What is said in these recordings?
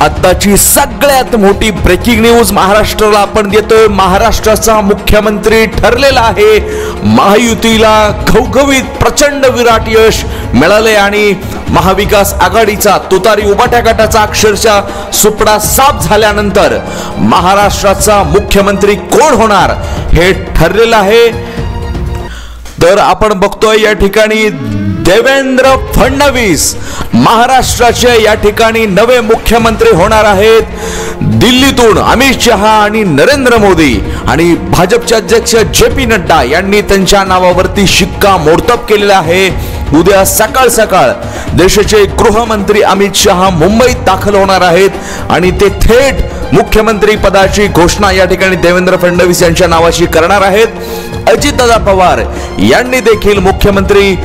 आताची सगळ्यात मोठी ब्रेकिंग न्यूज महाराष्ट्राला आपण देतोय। महाराष्ट्राचा मुख्यमंत्री ठरलेला आहे। महायुतीला घवघवीत प्रचंड विराट यश मिळाले आणि महाविकास आघाडीचा तुतारी उबाट्या गटाचा अक्षरशः सुपडा साफ झाल्यानंतर महाराष्ट्राचा मुख्यमंत्री कोण होणार हे ठरलेलं आहे। तर आपण बघतोय या ठिकाणी देवेंद्र फडणवीस महाराष्ट्राचे या ठिकाणी नवे मुख्यमंत्री होणार आहेत। दिल्लीतून अमित शहा आणि नरेंद्र मोदी आणि भाजपचे अध्यक्ष जे.पी. नड्डा यांनी त्यांच्या नावावरती शिक्कामोर्तब केलेला आहे। उद्या सकाळ सकाळ देशाचे गृहमंत्री अमित शहा मुंबईत दाखल होणार आहेत आणि ते थेट मुख्यमंत्री पदाची घोषणा या ठिकाणी देवेंद्र फडणवीस यांच्या नावाची करणार आहेत। अजितदादा पवार यांनी देखील मुख्यमंत्री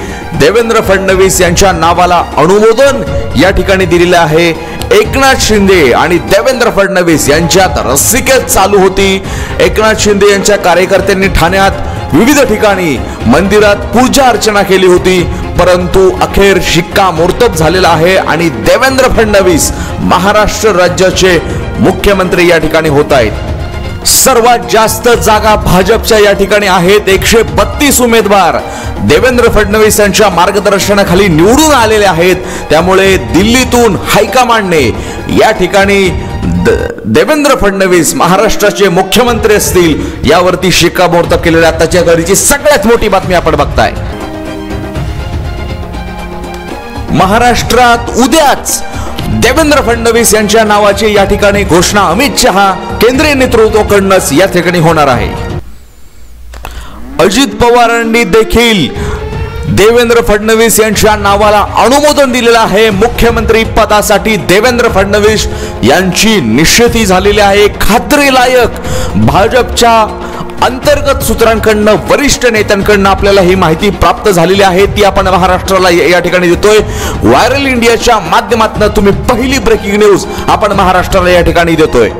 देवेंद्र फडणवीस यांच्या नावाला अनुमोदन या ठिकाणी दिलेले आहे। एकनाथ शिंदे आणि देवेंद्र फडणवीस यांच्यात रस्सीखेच चालू होती। एकनाथ शिंदे यांच्या कार्यकर्त्यांनी ठाण्यात विविध ठिकाणी मंदिरात पूजा अर्चना केली होती, परंतु अखेर शिक्कामोर्तब झालेला आहे आणि देवेंद्र फडणवीस महाराष्ट्र राज्याचे मुख्यमंत्री या ठिकाणी होत आहेत। सर्वात जास्त जागा भाजपच्या या ठिकाणी आहेत। 132 उमेदवार देवेंद्र फडणवीस यांच्या मार्गदर्शनाखाली निवडून आलेले आहेत। त्यामुळे दिल्लीतून हायकमांडने या ठिकाणी देवेंद्र फडणवीस महाराष्ट्राचे मुख्यमंत्री असतील यावरती शिक्कामोर्तब केलेल्या आताच्या घडीची सगळ्यात मोठी बातमी आपण बघताय। महाराष्ट्रात उद्याच देवेंद्र फडणवीस यांच्या नावाची या ठिकाणी घोषणा अमित शहा केंद्रीय नेतृत्वाकडूनच या ठिकाणी होणार आहे। अजित पवारांनी देखील देवेंद्र फडणवीस यांच्या नावाला अनुमोदन दिलेलं आहे। मुख्यमंत्री पदासाठी देवेंद्र फडणवीस यांची निश्चिती झालेली आहे। खात्रीलायक भाजपच्या अंतर्गत सूत्रांकडून वरिष्ठ नेत्यांकडून आपल्याला ही माहिती प्राप्त झालेली आहे, ती आपण महाराष्ट्राला या ठिकाणी देतोय। व्हायरल इंडियाच्या माध्यमातून तुम्ही पहिली ब्रेकिंग न्यूज आपण महाराष्ट्राला या ठिकाणी देतोय।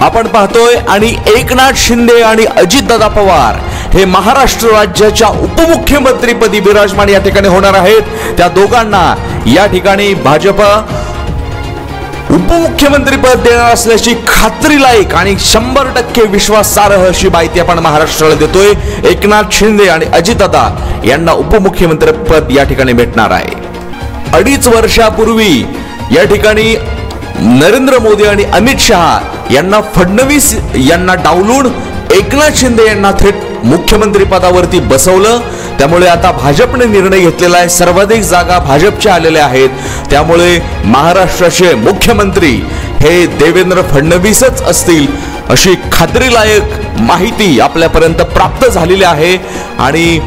आपण पाहतोय आणि एकनाथ शिंदे आणि अजितदादा पवार हे महाराष्ट्र राज्याच्या उपमुख्यमंत्रीपदी विराजमान या ठिकाणी होणार आहेत। त्या दोघांना या ठिकाणी भाजप उपमुख्यमंत्री पद देणार असल्याची खात्रीलायक आणि 100% विश्वासार्ह अशी माहिती आपण महाराष्ट्राला देतोय। एकनाथ शिंदे आणि अजितदादा यांना उपमुख्यमंत्री पद या ठिकाणी भेटणार आहे। 2.5 वर्षापूर्वी या ठिकाणी नरेंद्र मोदी आणि अमित शहा यांना फडणवीस यांना डावलून एकनाथ शिंदे यांना थेट मुख्यमंत्री पदावरती बसवलं। त्यामुळे आता भाजपने निर्णय घेतलेला आहे, सर्वाधिक जागा भाजपच्या आलेल्या आहेत। त्यामुळे महाराष्ट्राचे मुख्यमंत्री हे देवेंद्र फडणवीसच असतील अशी खात्रीलायक माहिती आपल्यापर्यंत प्राप्त झालेली आहे। आणि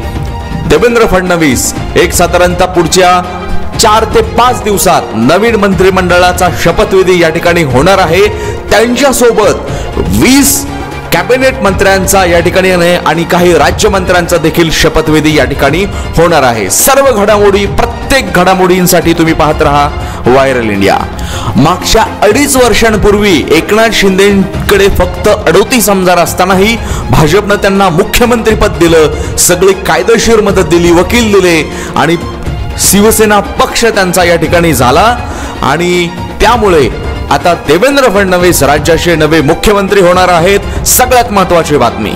देवेंद्र फडणवीस एक साधारणतः पुढच्या 4 ते 5 दिवसात नवीन मंत्रिमंडळाचा शपथविधी या ठिकाणी होणार आहे। त्यांच्यासोबत 20 कॅबिनेट मंत्र्यांचा या ठिकाणी आणि काही राज्यमंत्र्यांचा देखील शपथविधी या ठिकाणी होणार आहे। सर्व घडामोडी प्रत्येक घडामोडींसाठी तुम्ही पाहत रहा व्हायरल इंडिया। मागच्या 2.5 वर्षांपूर्वी एकनाथ शिंदेकडे फक्त 38 आमदार असतानाही भाजपने त्यांना मुख्यमंत्री पद दिलं, सगळी कायदेशीर मदत दिली, वकील दिले आणि शिवसेना पक्ष त्यांचा या ठिकाणी झाला। आणि त्यामुळे आता देवेंद्र फडणवीस राज्याचे नवे मुख्यमंत्री होणार आहेत। सगळ्यात महत्त्वाची बातमी